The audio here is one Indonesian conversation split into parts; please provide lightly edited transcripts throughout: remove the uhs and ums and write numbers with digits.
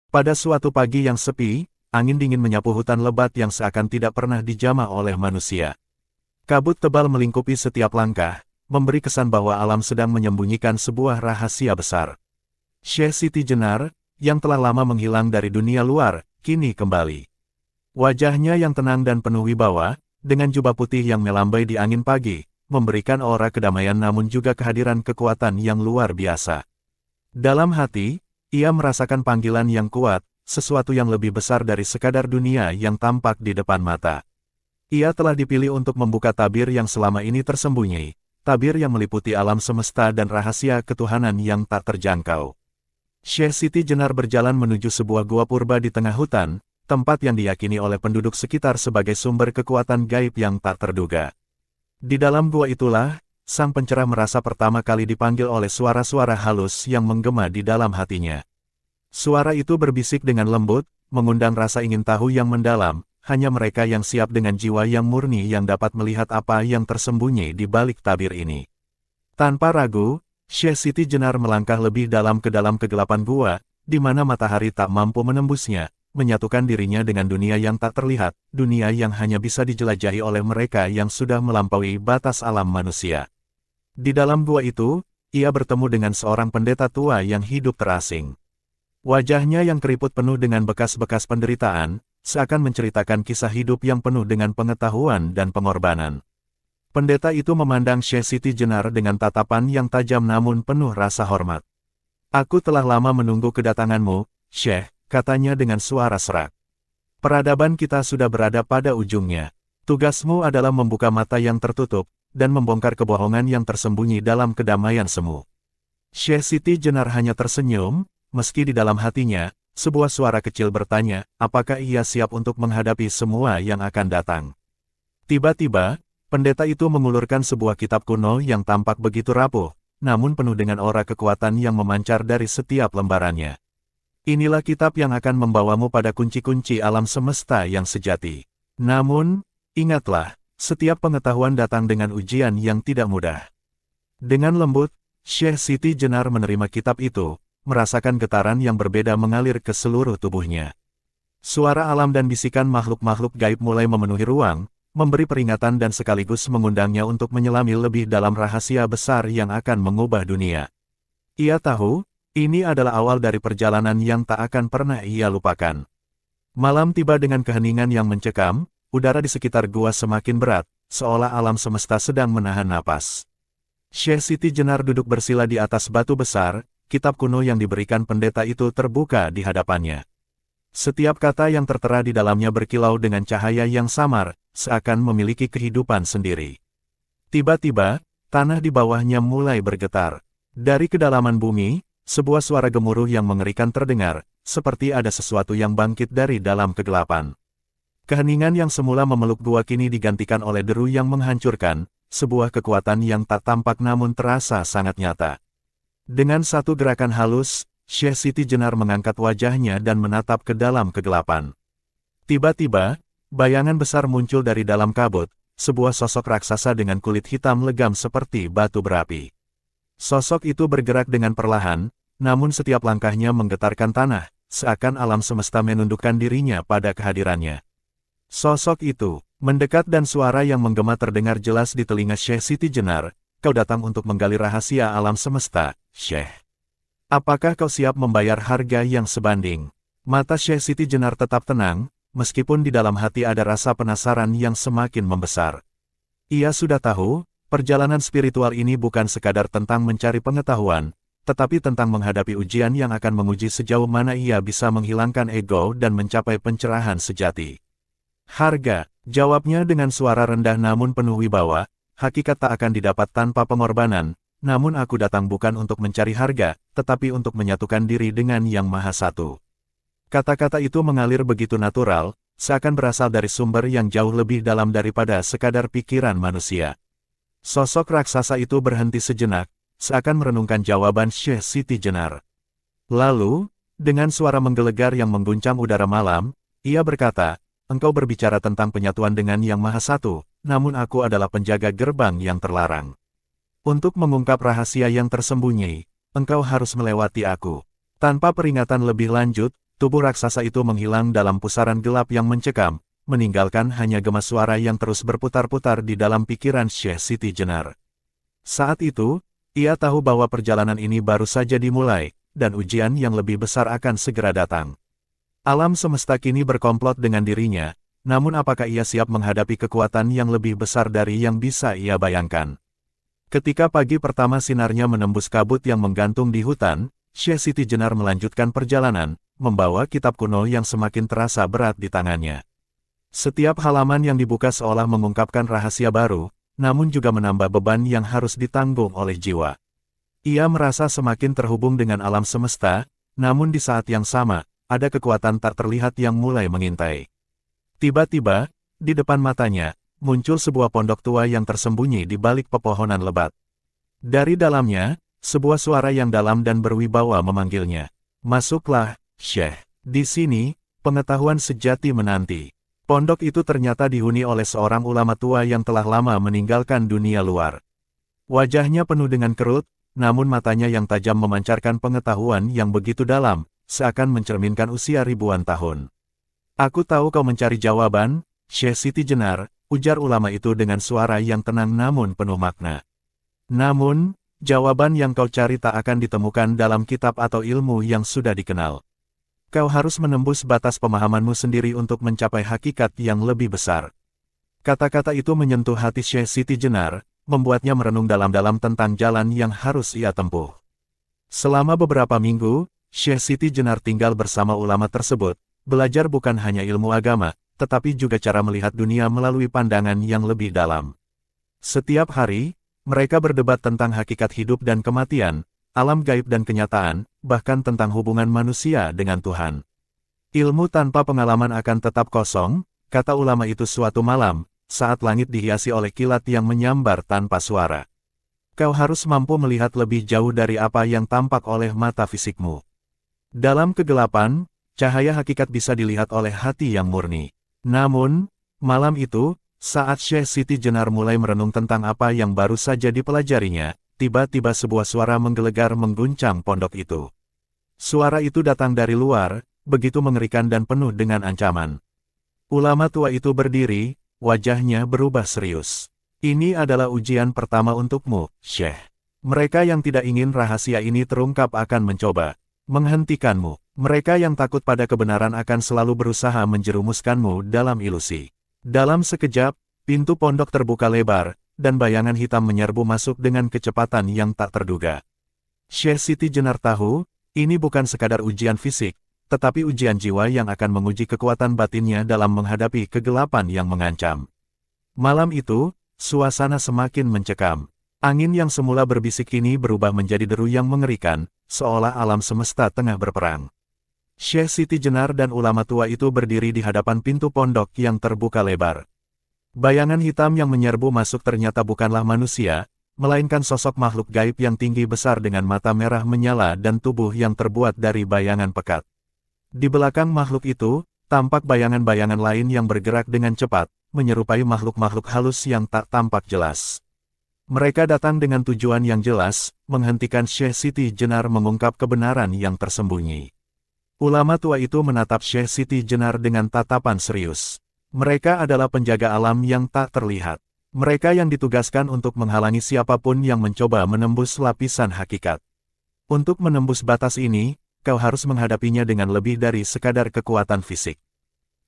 Pada suatu pagi yang sepi, angin dingin menyapu hutan lebat yang seakan tidak pernah dijamah oleh manusia. Kabut tebal melingkupi setiap langkah, memberi kesan bahwa alam sedang menyembunyikan sebuah rahasia besar. Syekh Siti Jenar, yang telah lama menghilang dari dunia luar, kini kembali. Wajahnya yang tenang dan penuh wibawa, dengan jubah putih yang melambai di angin pagi, memberikan aura kedamaian namun juga kehadiran kekuatan yang luar biasa. Dalam hati, ia merasakan panggilan yang kuat, sesuatu yang lebih besar dari sekadar dunia yang tampak di depan mata. Ia telah dipilih untuk membuka tabir yang selama ini tersembunyi, tabir yang meliputi alam semesta dan rahasia ketuhanan yang tak terjangkau. Syekh Siti Jenar berjalan menuju sebuah gua purba di tengah hutan, tempat yang diyakini oleh penduduk sekitar sebagai sumber kekuatan gaib yang tak terduga. Di dalam gua itulah, sang pencerah merasa pertama kali dipanggil oleh suara-suara halus yang menggema di dalam hatinya. Suara itu berbisik dengan lembut, mengundang rasa ingin tahu yang mendalam, hanya mereka yang siap dengan jiwa yang murni yang dapat melihat apa yang tersembunyi di balik tabir ini. Tanpa ragu, Syekh Siti Jenar melangkah lebih dalam ke dalam kegelapan gua, di mana matahari tak mampu menembusnya, menyatukan dirinya dengan dunia yang tak terlihat, dunia yang hanya bisa dijelajahi oleh mereka yang sudah melampaui batas alam manusia. Di dalam gua itu, ia bertemu dengan seorang pendeta tua yang hidup terasing. Wajahnya yang keriput penuh dengan bekas-bekas penderitaan, seakan menceritakan kisah hidup yang penuh dengan pengetahuan dan pengorbanan. Pendeta itu memandang Syekh Siti Jenar dengan tatapan yang tajam namun penuh rasa hormat. "Aku telah lama menunggu kedatanganmu, Syekh," katanya dengan suara serak. "Peradaban kita sudah berada pada ujungnya. Tugasmu adalah membuka mata yang tertutup, dan membongkar kebohongan yang tersembunyi dalam kedamaian semu." Syekh Siti Jenar hanya tersenyum, meski di dalam hatinya, sebuah suara kecil bertanya, apakah ia siap untuk menghadapi semua yang akan datang. Tiba-tiba, pendeta itu mengulurkan sebuah kitab kuno yang tampak begitu rapuh, namun penuh dengan aura kekuatan yang memancar dari setiap lembarannya. "Inilah kitab yang akan membawamu pada kunci-kunci alam semesta yang sejati. Namun, ingatlah, setiap pengetahuan datang dengan ujian yang tidak mudah." Dengan lembut, Syekh Siti Jenar menerima kitab itu, merasakan getaran yang berbeda mengalir ke seluruh tubuhnya. Suara alam dan bisikan makhluk-makhluk gaib mulai memenuhi ruang, memberi peringatan dan sekaligus mengundangnya untuk menyelami lebih dalam rahasia besar yang akan mengubah dunia. Ia tahu, ini adalah awal dari perjalanan yang tak akan pernah ia lupakan. Malam tiba dengan keheningan yang mencekam, udara di sekitar gua semakin berat, seolah alam semesta sedang menahan napas. Syekh Siti Jenar duduk bersila di atas batu besar, kitab kuno yang diberikan pendeta itu terbuka di hadapannya. Setiap kata yang tertera di dalamnya berkilau dengan cahaya yang samar, seakan memiliki kehidupan sendiri. Tiba-tiba, tanah di bawahnya mulai bergetar. Dari kedalaman bumi, sebuah suara gemuruh yang mengerikan terdengar, seperti ada sesuatu yang bangkit dari dalam kegelapan. Keheningan yang semula memeluk gua kini digantikan oleh deru yang menghancurkan, sebuah kekuatan yang tak tampak namun terasa sangat nyata. Dengan satu gerakan halus, Syekh Siti Jenar mengangkat wajahnya dan menatap ke dalam kegelapan. Tiba-tiba, bayangan besar muncul dari dalam kabut, sebuah sosok raksasa dengan kulit hitam legam seperti batu berapi. Sosok itu bergerak dengan perlahan, namun setiap langkahnya menggetarkan tanah, seakan alam semesta menundukkan dirinya pada kehadirannya. Sosok itu mendekat dan suara yang menggema terdengar jelas di telinga Syekh Siti Jenar, "Kau datang untuk menggali rahasia alam semesta, Syekh. Apakah kau siap membayar harga yang sebanding?" Mata Syekh Siti Jenar tetap tenang, meskipun di dalam hati ada rasa penasaran yang semakin membesar. Ia sudah tahu, perjalanan spiritual ini bukan sekadar tentang mencari pengetahuan, tetapi tentang menghadapi ujian yang akan menguji sejauh mana ia bisa menghilangkan ego dan mencapai pencerahan sejati. "Harga," jawabnya dengan suara rendah namun penuh wibawa, "hakikat tak akan didapat tanpa pengorbanan, namun aku datang bukan untuk mencari harga, tetapi untuk menyatukan diri dengan Yang Maha Satu." Kata-kata itu mengalir begitu natural, seakan berasal dari sumber yang jauh lebih dalam daripada sekadar pikiran manusia. Sosok raksasa itu berhenti sejenak, seakan merenungkan jawaban Syekh Siti Jenar. Lalu, dengan suara menggelegar yang mengguncang udara malam, ia berkata, "Engkau berbicara tentang penyatuan dengan Yang Maha Satu, namun aku adalah penjaga gerbang yang terlarang. Untuk mengungkap rahasia yang tersembunyi, engkau harus melewati aku." Tanpa peringatan lebih lanjut, tubuh raksasa itu menghilang dalam pusaran gelap yang mencekam, meninggalkan hanya gema suara yang terus berputar-putar di dalam pikiran Syekh Siti Jenar. Saat itu, ia tahu bahwa perjalanan ini baru saja dimulai, dan ujian yang lebih besar akan segera datang. Alam semesta kini berkomplot dengan dirinya, namun apakah ia siap menghadapi kekuatan yang lebih besar dari yang bisa ia bayangkan? Ketika pagi pertama sinarnya menembus kabut yang menggantung di hutan, Syekh Siti Jenar melanjutkan perjalanan, membawa kitab kuno yang semakin terasa berat di tangannya. Setiap halaman yang dibuka seolah mengungkapkan rahasia baru, namun juga menambah beban yang harus ditanggung oleh jiwa. Ia merasa semakin terhubung dengan alam semesta, namun di saat yang sama, ada kekuatan tak terlihat yang mulai mengintai. Tiba-tiba, di depan matanya, muncul sebuah pondok tua yang tersembunyi di balik pepohonan lebat. Dari dalamnya, sebuah suara yang dalam dan berwibawa memanggilnya. Masuklah, Syekh. Di sini, pengetahuan sejati menanti. Pondok itu ternyata dihuni oleh seorang ulama tua yang telah lama meninggalkan dunia luar. Wajahnya penuh dengan kerut, namun matanya yang tajam memancarkan pengetahuan yang begitu dalam, seakan mencerminkan usia ribuan tahun. Aku tahu kau mencari jawaban, Syekh Siti Jenar, ujar ulama itu dengan suara yang tenang namun penuh makna. Namun, jawaban yang kau cari tak akan ditemukan dalam kitab atau ilmu yang sudah dikenal. Kau harus menembus batas pemahamanmu sendiri untuk mencapai hakikat yang lebih besar. Kata-kata itu menyentuh hati Syekh Siti Jenar, membuatnya merenung dalam-dalam tentang jalan yang harus ia tempuh. Selama beberapa minggu, Syekh Siti Jenar tinggal bersama ulama tersebut, belajar bukan hanya ilmu agama, tetapi juga cara melihat dunia melalui pandangan yang lebih dalam. Setiap hari, mereka berdebat tentang hakikat hidup dan kematian, alam gaib dan kenyataan, bahkan tentang hubungan manusia dengan Tuhan. Ilmu tanpa pengalaman akan tetap kosong, kata ulama itu suatu malam, saat langit dihiasi oleh kilat yang menyambar tanpa suara. Kau harus mampu melihat lebih jauh dari apa yang tampak oleh mata fisikmu. Dalam kegelapan, cahaya hakikat bisa dilihat oleh hati yang murni. Namun, malam itu, saat Syekh Siti Jenar mulai merenung tentang apa yang baru saja dipelajarinya, tiba-tiba sebuah suara menggelegar mengguncang pondok itu. Suara itu datang dari luar, begitu mengerikan dan penuh dengan ancaman. Ulama tua itu berdiri, wajahnya berubah serius. Ini adalah ujian pertama untukmu, Syekh. Mereka yang tidak ingin rahasia ini terungkap akan mencoba menghentikanmu. Mereka yang takut pada kebenaran akan selalu berusaha menjerumuskanmu dalam ilusi. Dalam sekejap, pintu pondok terbuka lebar, dan bayangan hitam menyerbu masuk dengan kecepatan yang tak terduga. Syekh Siti Jenar tahu, ini bukan sekadar ujian fisik, tetapi ujian jiwa yang akan menguji kekuatan batinnya dalam menghadapi kegelapan yang mengancam. Malam itu, suasana semakin mencekam. Angin yang semula berbisik kini berubah menjadi deru yang mengerikan, seolah alam semesta tengah berperang. Syekh Siti Jenar dan ulama tua itu berdiri di hadapan pintu pondok yang terbuka lebar. Bayangan hitam yang menyerbu masuk ternyata bukanlah manusia, melainkan sosok makhluk gaib yang tinggi besar dengan mata merah menyala dan tubuh yang terbuat dari bayangan pekat. Di belakang makhluk itu, tampak bayangan-bayangan lain yang bergerak dengan cepat, menyerupai makhluk-makhluk halus yang tak tampak jelas. Mereka datang dengan tujuan yang jelas, menghentikan Syekh Siti Jenar mengungkap kebenaran yang tersembunyi. Ulama tua itu menatap Syekh Siti Jenar dengan tatapan serius. Mereka adalah penjaga alam yang tak terlihat. Mereka yang ditugaskan untuk menghalangi siapapun yang mencoba menembus lapisan hakikat. Untuk menembus batas ini, kau harus menghadapinya dengan lebih dari sekadar kekuatan fisik.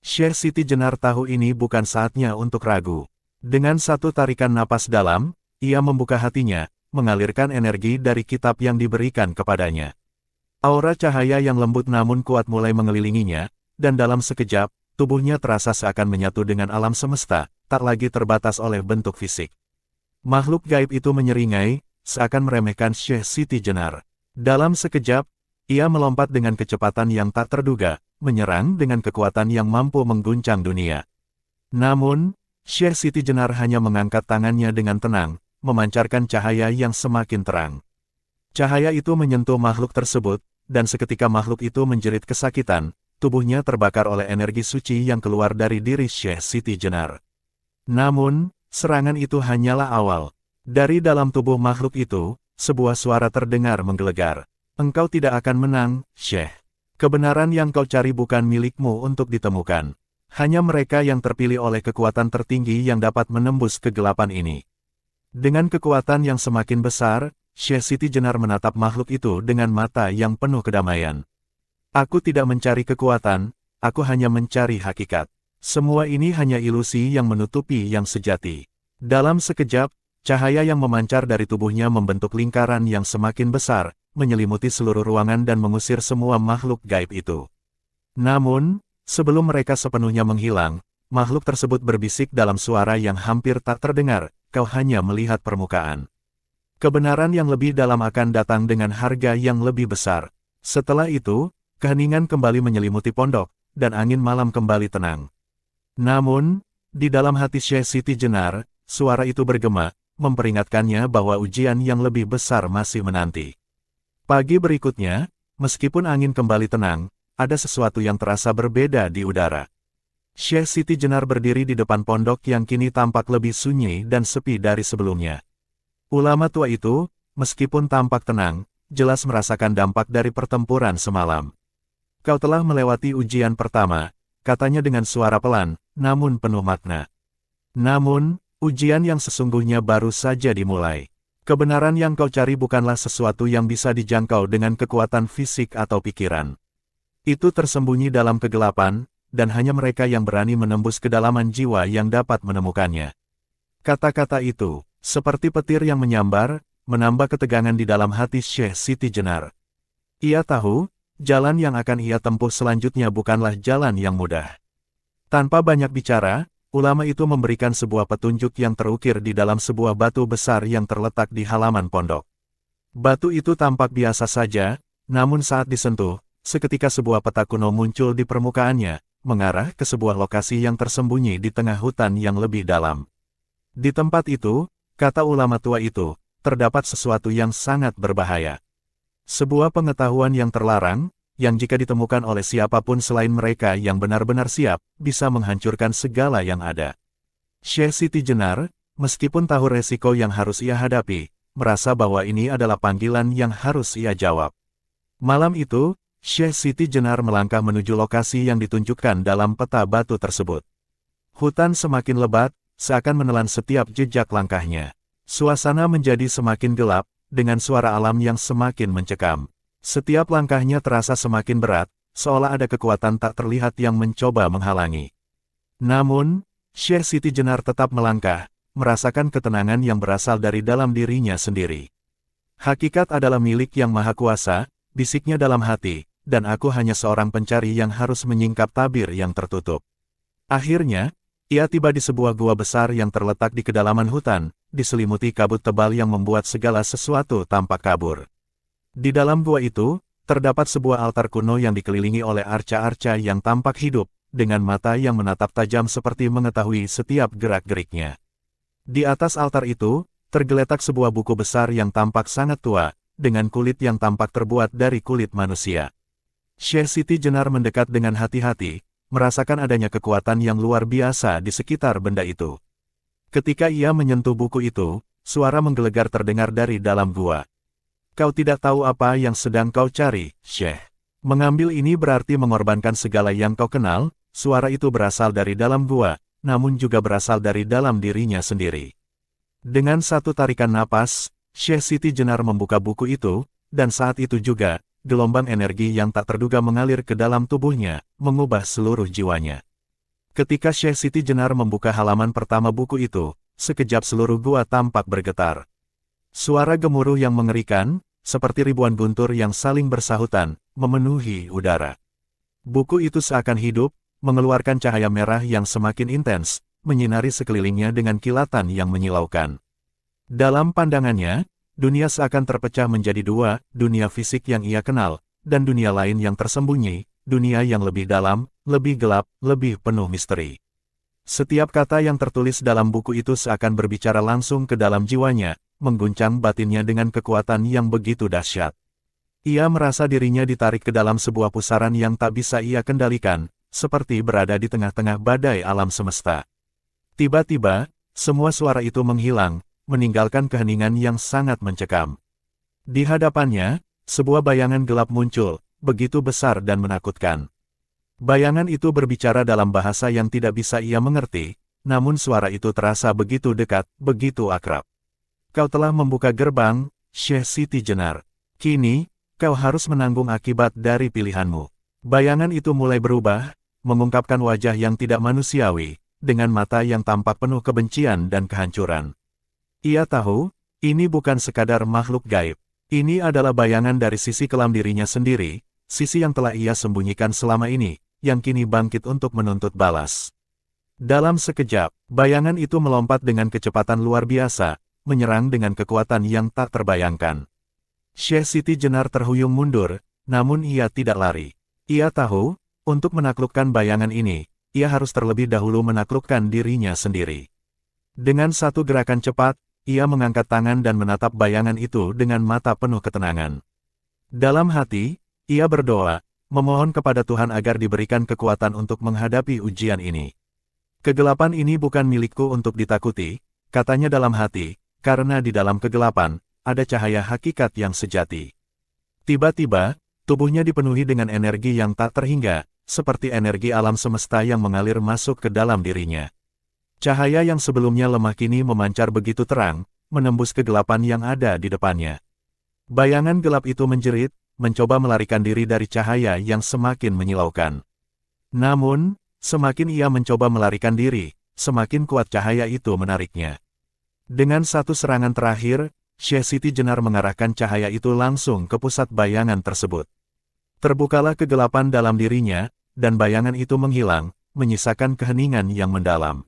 Syekh Siti Jenar tahu ini bukan saatnya untuk ragu. Dengan satu tarikan napas dalam, ia membuka hatinya, mengalirkan energi dari kitab yang diberikan kepadanya. Aura cahaya yang lembut namun kuat mulai mengelilinginya, dan dalam sekejap, tubuhnya terasa seakan menyatu dengan alam semesta, tak lagi terbatas oleh bentuk fisik. Makhluk gaib itu menyeringai, seakan meremehkan Syekh Siti Jenar. Dalam sekejap, ia melompat dengan kecepatan yang tak terduga, menyerang dengan kekuatan yang mampu mengguncang dunia. Namun, Syekh Siti Jenar hanya mengangkat tangannya dengan tenang, memancarkan cahaya yang semakin terang. Cahaya itu menyentuh makhluk tersebut, dan seketika makhluk itu menjerit kesakitan, tubuhnya terbakar oleh energi suci yang keluar dari diri Syekh Siti Jenar. Namun, serangan itu hanyalah awal. Dari dalam tubuh makhluk itu, sebuah suara terdengar menggelegar. Engkau tidak akan menang, Syekh. Kebenaran yang kau cari bukan milikmu untuk ditemukan. Hanya mereka yang terpilih oleh kekuatan tertinggi yang dapat menembus kegelapan ini. Dengan kekuatan yang semakin besar, Syekh Siti Jenar menatap makhluk itu dengan mata yang penuh kedamaian. Aku tidak mencari kekuatan, aku hanya mencari hakikat. Semua ini hanya ilusi yang menutupi yang sejati. Dalam sekejap, cahaya yang memancar dari tubuhnya membentuk lingkaran yang semakin besar, menyelimuti seluruh ruangan dan mengusir semua makhluk gaib itu. Namun, sebelum mereka sepenuhnya menghilang, makhluk tersebut berbisik dalam suara yang hampir tak terdengar, kau hanya melihat permukaan. Kebenaran yang lebih dalam akan datang dengan harga yang lebih besar. Setelah itu, keheningan kembali menyelimuti pondok, dan angin malam kembali tenang. Namun, di dalam hati Syekh Siti Jenar, suara itu bergema, memperingatkannya bahwa ujian yang lebih besar masih menanti. Pagi berikutnya, meskipun angin kembali tenang, ada sesuatu yang terasa berbeda di udara. Syekh Siti Jenar berdiri di depan pondok yang kini tampak lebih sunyi dan sepi dari sebelumnya. Ulama tua itu, meskipun tampak tenang, jelas merasakan dampak dari pertempuran semalam. Kau telah melewati ujian pertama, katanya dengan suara pelan, namun penuh makna. Namun, ujian yang sesungguhnya baru saja dimulai. Kebenaran yang kau cari bukanlah sesuatu yang bisa dijangkau dengan kekuatan fisik atau pikiran. Itu tersembunyi dalam kegelapan, dan hanya mereka yang berani menembus kedalaman jiwa yang dapat menemukannya. Kata-kata itu, seperti petir yang menyambar, menambah ketegangan di dalam hati Syekh Siti Jenar. Ia tahu, jalan yang akan ia tempuh selanjutnya bukanlah jalan yang mudah. Tanpa banyak bicara, ulama itu memberikan sebuah petunjuk yang terukir di dalam sebuah batu besar yang terletak di halaman pondok. Batu itu tampak biasa saja, namun saat disentuh, seketika sebuah peta kuno muncul di permukaannya, mengarah ke sebuah lokasi yang tersembunyi di tengah hutan yang lebih dalam. Di tempat itu, kata ulama tua itu, terdapat sesuatu yang sangat berbahaya. Sebuah pengetahuan yang terlarang, yang jika ditemukan oleh siapapun selain mereka yang benar-benar siap, bisa menghancurkan segala yang ada. Syekh Siti Jenar, meskipun tahu resiko yang harus ia hadapi, merasa bahwa ini adalah panggilan yang harus ia jawab. Malam itu, Syekh Siti Jenar melangkah menuju lokasi yang ditunjukkan dalam peta batu tersebut. Hutan semakin lebat, seakan menelan setiap jejak langkahnya. Suasana menjadi semakin gelap, dengan suara alam yang semakin mencekam. Setiap langkahnya terasa semakin berat, seolah ada kekuatan tak terlihat yang mencoba menghalangi. Namun, Syekh Siti Jenar tetap melangkah, merasakan ketenangan yang berasal dari dalam dirinya sendiri. Hakikat adalah milik yang maha kuasa, bisiknya dalam hati, dan aku hanya seorang pencari yang harus menyingkap tabir yang tertutup. Akhirnya, ia tiba di sebuah gua besar yang terletak di kedalaman hutan, diselimuti kabut tebal yang membuat segala sesuatu tampak kabur. Di dalam gua itu, terdapat sebuah altar kuno yang dikelilingi oleh arca-arca yang tampak hidup, dengan mata yang menatap tajam seperti mengetahui setiap gerak-geriknya. Di atas altar itu, tergeletak sebuah buku besar yang tampak sangat tua, dengan kulit yang tampak terbuat dari kulit manusia. Syekh Siti Jenar mendekat dengan hati-hati, merasakan adanya kekuatan yang luar biasa di sekitar benda itu. Ketika ia menyentuh buku itu, suara menggelegar terdengar dari dalam gua. Kau tidak tahu apa yang sedang kau cari, Syekh. Mengambil ini berarti mengorbankan segala yang kau kenal. Suara itu berasal dari dalam gua, namun juga berasal dari dalam dirinya sendiri. Dengan satu tarikan napas, Syekh Siti Jenar membuka buku itu, dan saat itu juga, gelombang energi yang tak terduga mengalir ke dalam tubuhnya, mengubah seluruh jiwanya. Ketika Syekh Siti Jenar membuka halaman pertama buku itu, sekejap seluruh gua tampak bergetar. Suara gemuruh yang mengerikan, seperti ribuan guntur yang saling bersahutan, memenuhi udara. Buku itu seakan hidup, mengeluarkan cahaya merah yang semakin intens, menyinari sekelilingnya dengan kilatan yang menyilaukan. Dalam pandangannya, dunia seakan terpecah menjadi dua, dunia fisik yang ia kenal, dan dunia lain yang tersembunyi, dunia yang lebih dalam, lebih gelap, lebih penuh misteri. Setiap kata yang tertulis dalam buku itu seakan berbicara langsung ke dalam jiwanya, mengguncang batinnya dengan kekuatan yang begitu dahsyat. Ia merasa dirinya ditarik ke dalam sebuah pusaran yang tak bisa ia kendalikan, seperti berada di tengah-tengah badai alam semesta. Tiba-tiba, semua suara itu menghilang, meninggalkan keheningan yang sangat mencekam. Di hadapannya, sebuah bayangan gelap muncul, begitu besar dan menakutkan. Bayangan itu berbicara dalam bahasa yang tidak bisa ia mengerti, namun suara itu terasa begitu dekat, begitu akrab. Kau telah membuka gerbang, Syekh Siti Jenar. Kini, kau harus menanggung akibat dari pilihanmu. Bayangan itu mulai berubah, mengungkapkan wajah yang tidak manusiawi, dengan mata yang tampak penuh kebencian dan kehancuran. Ia tahu, ini bukan sekadar makhluk gaib. Ini adalah bayangan dari sisi kelam dirinya sendiri, sisi yang telah ia sembunyikan selama ini, yang kini bangkit untuk menuntut balas. Dalam sekejap, bayangan itu melompat dengan kecepatan luar biasa, menyerang dengan kekuatan yang tak terbayangkan. Syekh Siti Jenar terhuyung mundur, namun ia tidak lari. Ia tahu, untuk menaklukkan bayangan ini, ia harus terlebih dahulu menaklukkan dirinya sendiri. Dengan satu gerakan cepat, ia mengangkat tangan dan menatap bayangan itu dengan mata penuh ketenangan. Dalam hati, ia berdoa, memohon kepada Tuhan agar diberikan kekuatan untuk menghadapi ujian ini. Kegelapan ini bukan milikku untuk ditakuti, katanya dalam hati, karena di dalam kegelapan, ada cahaya hakikat yang sejati. Tiba-tiba, tubuhnya dipenuhi dengan energi yang tak terhingga, seperti energi alam semesta yang mengalir masuk ke dalam dirinya. Cahaya yang sebelumnya lemah kini memancar begitu terang, menembus kegelapan yang ada di depannya. Bayangan gelap itu menjerit, mencoba melarikan diri dari cahaya yang semakin menyilaukan. Namun, semakin ia mencoba melarikan diri, semakin kuat cahaya itu menariknya. Dengan satu serangan terakhir, Syekh Siti Jenar mengarahkan cahaya itu langsung ke pusat bayangan tersebut. Terbukalah kegelapan dalam dirinya, dan bayangan itu menghilang, menyisakan keheningan yang mendalam.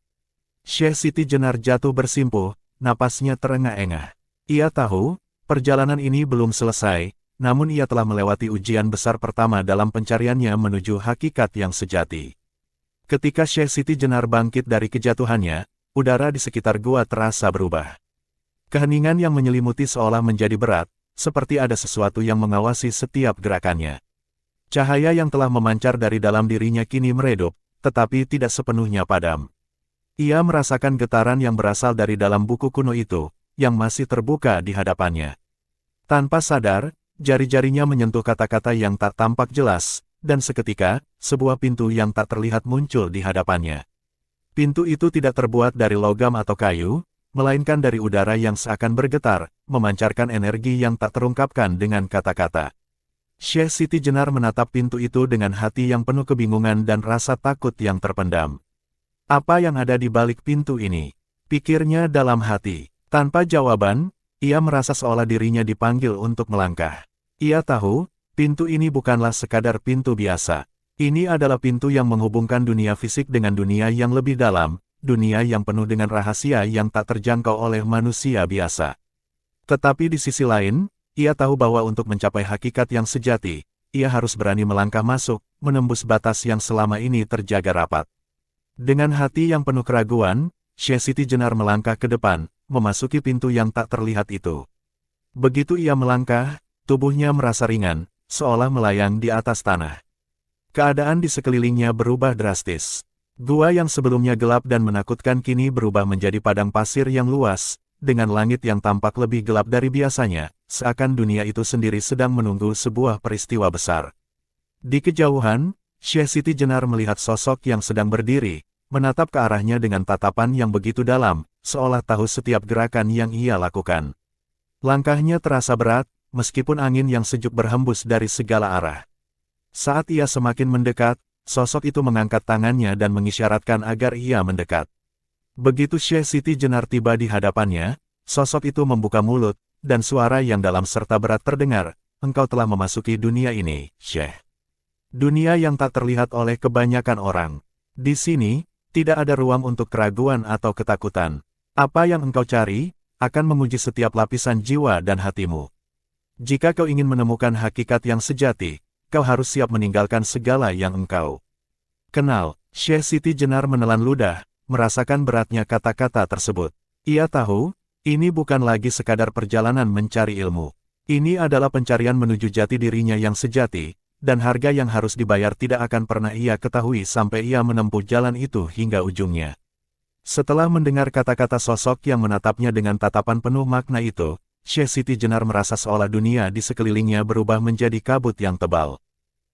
Syekh Siti Jenar jatuh bersimpuh, napasnya terengah-engah. Ia tahu, perjalanan ini belum selesai, namun ia telah melewati ujian besar pertama dalam pencariannya menuju hakikat yang sejati. Ketika Syekh Siti Jenar bangkit dari kejatuhannya, udara di sekitar gua terasa berubah. Keheningan yang menyelimuti seolah menjadi berat, seperti ada sesuatu yang mengawasi setiap gerakannya. Cahaya yang telah memancar dari dalam dirinya kini meredup, tetapi tidak sepenuhnya padam. Ia merasakan getaran yang berasal dari dalam buku kuno itu, yang masih terbuka di hadapannya. Tanpa sadar, jari-jarinya menyentuh kata-kata yang tak tampak jelas, dan seketika, sebuah pintu yang tak terlihat muncul di hadapannya. Pintu itu tidak terbuat dari logam atau kayu, melainkan dari udara yang seakan bergetar, memancarkan energi yang tak terungkapkan dengan kata-kata. Syekh Siti Jenar menatap pintu itu dengan hati yang penuh kebingungan dan rasa takut yang terpendam. Apa yang ada di balik pintu ini? Pikirnya dalam hati. Tanpa jawaban, ia merasa seolah dirinya dipanggil untuk melangkah. Ia tahu, pintu ini bukanlah sekadar pintu biasa. Ini adalah pintu yang menghubungkan dunia fisik dengan dunia yang lebih dalam, dunia yang penuh dengan rahasia yang tak terjangkau oleh manusia biasa. Tetapi di sisi lain, ia tahu bahwa untuk mencapai hakikat yang sejati, ia harus berani melangkah masuk, menembus batas yang selama ini terjaga rapat. Dengan hati yang penuh keraguan, Syekh Siti Jenar melangkah ke depan, memasuki pintu yang tak terlihat itu. Begitu ia melangkah, tubuhnya merasa ringan, seolah melayang di atas tanah. Keadaan di sekelilingnya berubah drastis. Gua yang sebelumnya gelap dan menakutkan kini berubah menjadi padang pasir yang luas, dengan langit yang tampak lebih gelap dari biasanya, seakan dunia itu sendiri sedang menunggu sebuah peristiwa besar. Di kejauhan, Syekh Siti Jenar melihat sosok yang sedang berdiri, menatap ke arahnya dengan tatapan yang begitu dalam, seolah tahu setiap gerakan yang ia lakukan. Langkahnya terasa berat, meskipun angin yang sejuk berhembus dari segala arah. Saat ia semakin mendekat, sosok itu mengangkat tangannya dan mengisyaratkan agar ia mendekat. Begitu Syekh Siti Jenar tiba di hadapannya, sosok itu membuka mulut, dan suara yang dalam serta berat terdengar, "Engkau telah memasuki dunia ini, Syekh. Dunia yang tak terlihat oleh kebanyakan orang. Di sini, tidak ada ruang untuk keraguan atau ketakutan. Apa yang engkau cari, akan menguji setiap lapisan jiwa dan hatimu. Jika kau ingin menemukan hakikat yang sejati, kau harus siap meninggalkan segala yang engkau kenal." Syekh Siti Jenar menelan ludah, merasakan beratnya kata-kata tersebut. Ia tahu, ini bukan lagi sekadar perjalanan mencari ilmu. Ini adalah pencarian menuju jati dirinya yang sejati, dan harga yang harus dibayar tidak akan pernah ia ketahui sampai ia menempuh jalan itu hingga ujungnya. Setelah mendengar kata-kata sosok yang menatapnya dengan tatapan penuh makna itu, Syekh Siti Jenar merasa seolah dunia di sekelilingnya berubah menjadi kabut yang tebal.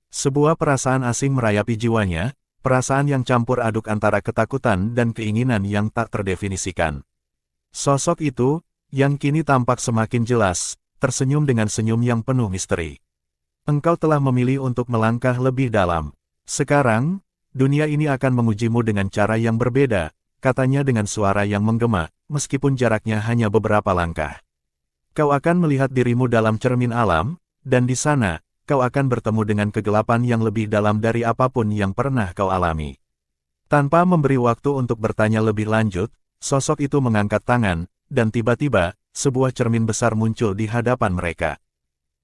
Sebuah perasaan asing merayapi jiwanya, perasaan yang campur aduk antara ketakutan dan keinginan yang tak terdefinisikan. Sosok itu, yang kini tampak semakin jelas, tersenyum dengan senyum yang penuh misteri. Engkau telah memilih untuk melangkah lebih dalam. Sekarang, dunia ini akan mengujimu dengan cara yang berbeda, katanya dengan suara yang menggema, meskipun jaraknya hanya beberapa langkah. Kau akan melihat dirimu dalam cermin alam, dan di sana, kau akan bertemu dengan kegelapan yang lebih dalam dari apapun yang pernah kau alami. Tanpa memberi waktu untuk bertanya lebih lanjut, sosok itu mengangkat tangan, dan tiba-tiba, sebuah cermin besar muncul di hadapan mereka.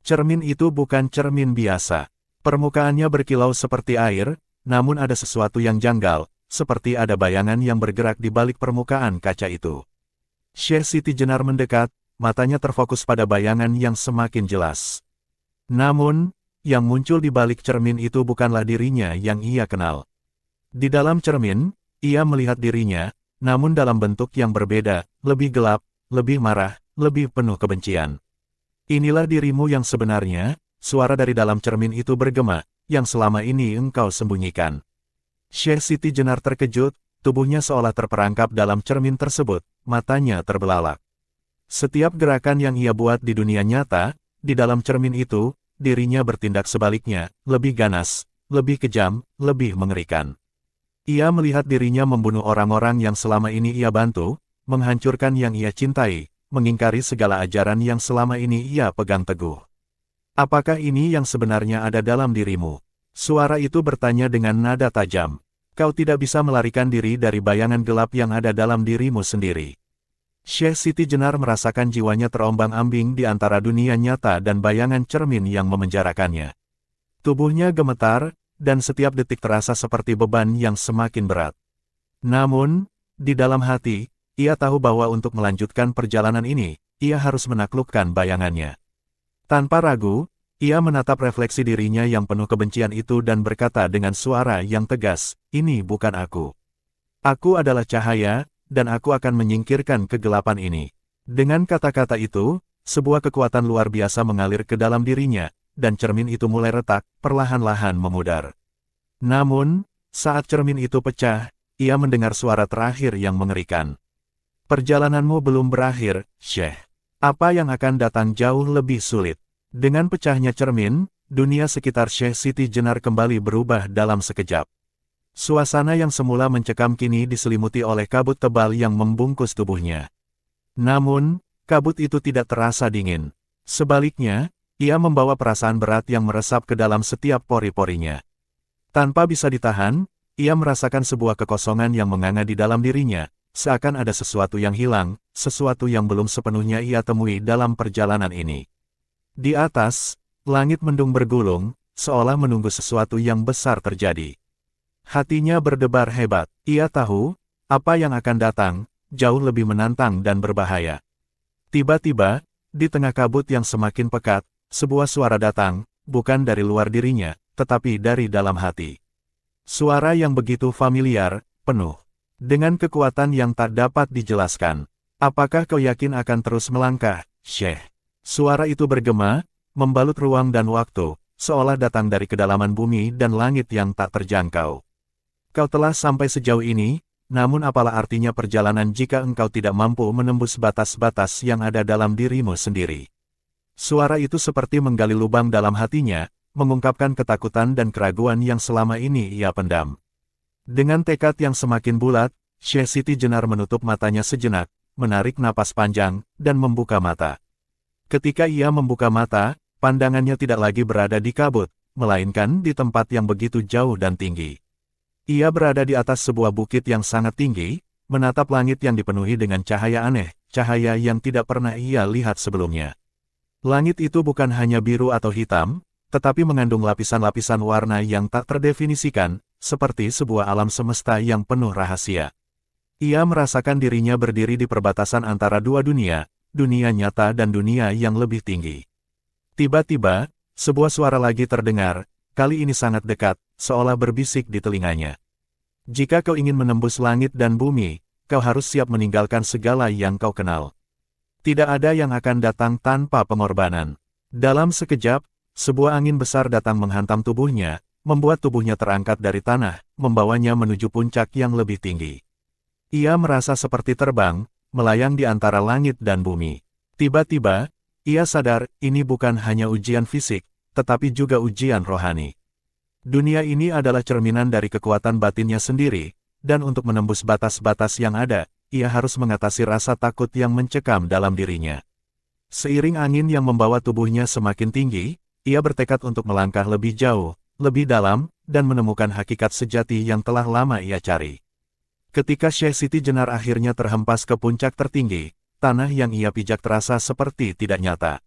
Cermin itu bukan cermin biasa. Permukaannya berkilau seperti air, namun ada sesuatu yang janggal, seperti ada bayangan yang bergerak di balik permukaan kaca itu. Syekh Siti Jenar mendekat, matanya terfokus pada bayangan yang semakin jelas. Namun, yang muncul di balik cermin itu bukanlah dirinya yang ia kenal. Di dalam cermin, ia melihat dirinya, namun dalam bentuk yang berbeda, lebih gelap, lebih marah, lebih penuh kebencian. Inilah dirimu yang sebenarnya, suara dari dalam cermin itu bergema, yang selama ini engkau sembunyikan. Syekh Siti Jenar terkejut, tubuhnya seolah terperangkap dalam cermin tersebut, matanya terbelalak. Setiap gerakan yang ia buat di dunia nyata, di dalam cermin itu, dirinya bertindak sebaliknya, lebih ganas, lebih kejam, lebih mengerikan. Ia melihat dirinya membunuh orang-orang yang selama ini ia bantu, menghancurkan yang ia cintai, mengingkari segala ajaran yang selama ini ia pegang teguh. Apakah ini yang sebenarnya ada dalam dirimu? Suara itu bertanya dengan nada tajam. Kau tidak bisa melarikan diri dari bayangan gelap yang ada dalam dirimu sendiri. Syekh Siti Jenar merasakan jiwanya terombang-ambing di antara dunia nyata dan bayangan cermin yang memenjarakannya. Tubuhnya gemetar, dan setiap detik terasa seperti beban yang semakin berat. Namun, di dalam hati, ia tahu bahwa untuk melanjutkan perjalanan ini, ia harus menaklukkan bayangannya. Tanpa ragu, ia menatap refleksi dirinya yang penuh kebencian itu dan berkata dengan suara yang tegas, "Ini bukan aku. Aku adalah cahaya, dan aku akan menyingkirkan kegelapan ini." Dengan kata-kata itu, sebuah kekuatan luar biasa mengalir ke dalam dirinya, dan cermin itu mulai retak, perlahan-lahan memudar. Namun, saat cermin itu pecah, ia mendengar suara terakhir yang mengerikan. "Perjalananmu belum berakhir, Syekh. Apa yang akan datang jauh lebih sulit." Dengan pecahnya cermin, dunia sekitar Syekh Siti Jenar kembali berubah dalam sekejap. Suasana yang semula mencekam kini diselimuti oleh kabut tebal yang membungkus tubuhnya. Namun, kabut itu tidak terasa dingin. Sebaliknya, ia membawa perasaan berat yang meresap ke dalam setiap pori-porinya. Tanpa bisa ditahan, ia merasakan sebuah kekosongan yang menganga di dalam dirinya, seakan ada sesuatu yang hilang, sesuatu yang belum sepenuhnya ia temui dalam perjalanan ini. Di atas, langit mendung bergulung, seolah menunggu sesuatu yang besar terjadi. Hatinya berdebar hebat, ia tahu, apa yang akan datang, jauh lebih menantang dan berbahaya. Tiba-tiba, di tengah kabut yang semakin pekat, sebuah suara datang, bukan dari luar dirinya, tetapi dari dalam hati. Suara yang begitu familiar, penuh dengan kekuatan yang tak dapat dijelaskan. "Apakah kau yakin akan terus melangkah, Syekh?" Suara itu bergema, membalut ruang dan waktu, seolah datang dari kedalaman bumi dan langit yang tak terjangkau. "Kau telah sampai sejauh ini, namun apalah artinya perjalanan jika engkau tidak mampu menembus batas-batas yang ada dalam dirimu sendiri?" Suara itu seperti menggali lubang dalam hatinya, mengungkapkan ketakutan dan keraguan yang selama ini ia pendam. Dengan tekad yang semakin bulat, Syekh Siti Jenar menutup matanya sejenak, menarik napas panjang, dan membuka mata. Ketika ia membuka mata, pandangannya tidak lagi berada di kabut, melainkan di tempat yang begitu jauh dan tinggi. Ia berada di atas sebuah bukit yang sangat tinggi, menatap langit yang dipenuhi dengan cahaya aneh, cahaya yang tidak pernah ia lihat sebelumnya. Langit itu bukan hanya biru atau hitam, tetapi mengandung lapisan-lapisan warna yang tak terdefinisikan, seperti sebuah alam semesta yang penuh rahasia. Ia merasakan dirinya berdiri di perbatasan antara dua dunia, dunia nyata dan dunia yang lebih tinggi. Tiba-tiba, sebuah suara lagi terdengar, kali ini sangat dekat, seolah berbisik di telinganya. "Jika kau ingin menembus langit dan bumi, kau harus siap meninggalkan segala yang kau kenal. Tidak ada yang akan datang tanpa pengorbanan." Dalam sekejap, sebuah angin besar datang menghantam tubuhnya, membuat tubuhnya terangkat dari tanah, membawanya menuju puncak yang lebih tinggi. Ia merasa seperti terbang, melayang di antara langit dan bumi. Tiba-tiba, ia sadar ini bukan hanya ujian fisik, tetapi juga ujian rohani. Dunia ini adalah cerminan dari kekuatan batinnya sendiri, dan untuk menembus batas-batas yang ada, ia harus mengatasi rasa takut yang mencekam dalam dirinya. Seiring angin yang membawa tubuhnya semakin tinggi, ia bertekad untuk melangkah lebih jauh, lebih dalam, dan menemukan hakikat sejati yang telah lama ia cari. Ketika Syekh Siti Jenar akhirnya terhempas ke puncak tertinggi, tanah yang ia pijak terasa seperti tidak nyata.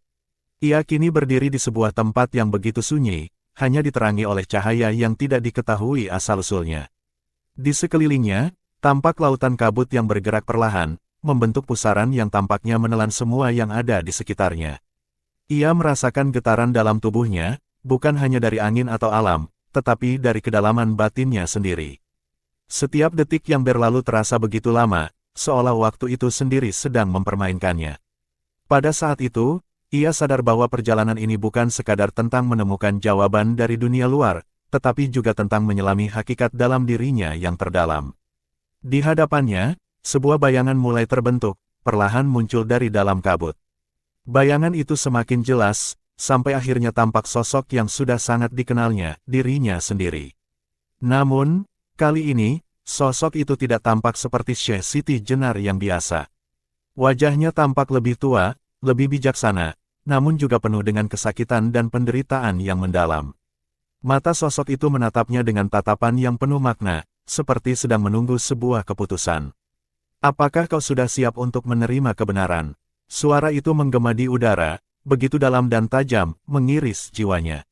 Ia kini berdiri di sebuah tempat yang begitu sunyi, hanya diterangi oleh cahaya yang tidak diketahui asal-usulnya. Di sekelilingnya, tampak lautan kabut yang bergerak perlahan, membentuk pusaran yang tampaknya menelan semua yang ada di sekitarnya. Ia merasakan getaran dalam tubuhnya, bukan hanya dari angin atau alam, tetapi dari kedalaman batinnya sendiri. Setiap detik yang berlalu terasa begitu lama, seolah waktu itu sendiri sedang mempermainkannya. Pada saat itu, ia sadar bahwa perjalanan ini bukan sekadar tentang menemukan jawaban dari dunia luar, tetapi juga tentang menyelami hakikat dalam dirinya yang terdalam. Di hadapannya, sebuah bayangan mulai terbentuk, perlahan muncul dari dalam kabut. Bayangan itu semakin jelas, sampai akhirnya tampak sosok yang sudah sangat dikenalnya, dirinya sendiri. Namun, kali ini, sosok itu tidak tampak seperti Syekh Siti Jenar yang biasa. Wajahnya tampak lebih tua, lebih bijaksana, namun juga penuh dengan kesakitan dan penderitaan yang mendalam. Mata sosok itu menatapnya dengan tatapan yang penuh makna, seperti sedang menunggu sebuah keputusan. "Apakah kau sudah siap untuk menerima kebenaran?" Suara itu menggema di udara, begitu dalam dan tajam, mengiris jiwanya.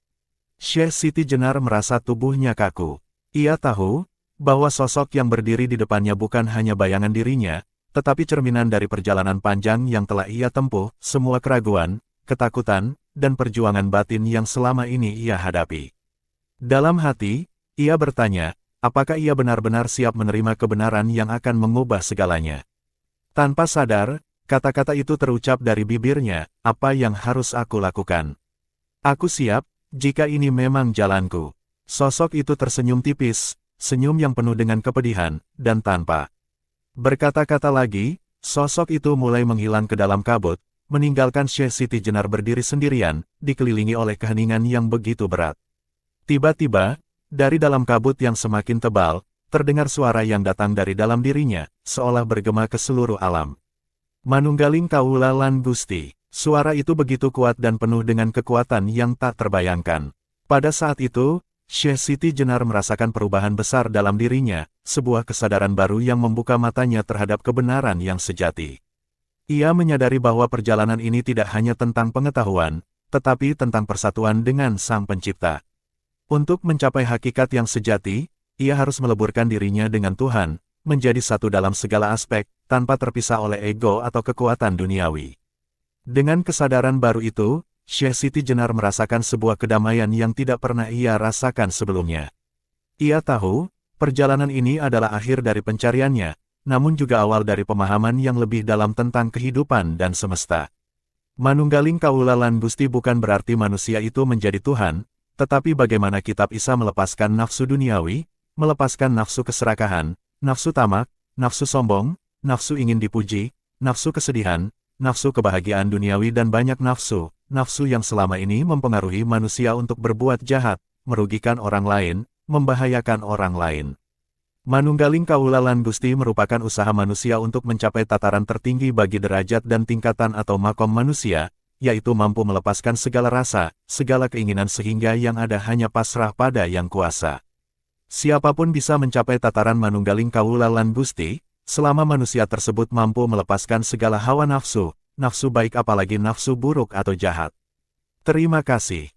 Syekh Siti Jenar merasa tubuhnya kaku. Ia tahu bahwa sosok yang berdiri di depannya bukan hanya bayangan dirinya, tetapi cerminan dari perjalanan panjang yang telah ia tempuh, semua keraguan, ketakutan, dan perjuangan batin yang selama ini ia hadapi. Dalam hati, ia bertanya, apakah ia benar-benar siap menerima kebenaran yang akan mengubah segalanya? Tanpa sadar, kata-kata itu terucap dari bibirnya, apa yang harus aku lakukan? Aku siap, jika ini memang jalanku. Sosok itu tersenyum tipis, senyum yang penuh dengan kepedihan, dan tanpa berkata-kata lagi, sosok itu mulai menghilang ke dalam kabut, meninggalkan Syekh Siti Jenar berdiri sendirian, dikelilingi oleh keheningan yang begitu berat. Tiba-tiba, dari dalam kabut yang semakin tebal, terdengar suara yang datang dari dalam dirinya, seolah bergema ke seluruh alam. "Manunggaling Kaula lan Gusti." Suara itu begitu kuat dan penuh dengan kekuatan yang tak terbayangkan. Pada saat itu, Syekh Siti Jenar merasakan perubahan besar dalam dirinya, sebuah kesadaran baru yang membuka matanya terhadap kebenaran yang sejati. Ia menyadari bahwa perjalanan ini tidak hanya tentang pengetahuan, tetapi tentang persatuan dengan Sang Pencipta. Untuk mencapai hakikat yang sejati, ia harus meleburkan dirinya dengan Tuhan, menjadi satu dalam segala aspek, tanpa terpisah oleh ego atau kekuatan duniawi. Dengan kesadaran baru itu, Syekh Siti Jenar merasakan sebuah kedamaian yang tidak pernah ia rasakan sebelumnya. Ia tahu, perjalanan ini adalah akhir dari pencariannya, namun juga awal dari pemahaman yang lebih dalam tentang kehidupan dan semesta. Manunggaling Kaula lan Gusti bukan berarti manusia itu menjadi Tuhan, tetapi bagaimana kitab Isa melepaskan nafsu duniawi, melepaskan nafsu keserakahan, nafsu tamak, nafsu sombong, nafsu ingin dipuji, nafsu kesedihan, nafsu kebahagiaan duniawi dan banyak nafsu, nafsu yang selama ini mempengaruhi manusia untuk berbuat jahat, merugikan orang lain, membahayakan orang lain. Manunggaling Kaula lan Gusti merupakan usaha manusia untuk mencapai tataran tertinggi bagi derajat dan tingkatan atau makom manusia, yaitu mampu melepaskan segala rasa, segala keinginan sehingga yang ada hanya pasrah pada Yang Kuasa. Siapapun bisa mencapai tataran Manunggaling Kaula lan Gusti, selama manusia tersebut mampu melepaskan segala hawa nafsu, nafsu baik apalagi nafsu buruk atau jahat. Terima kasih.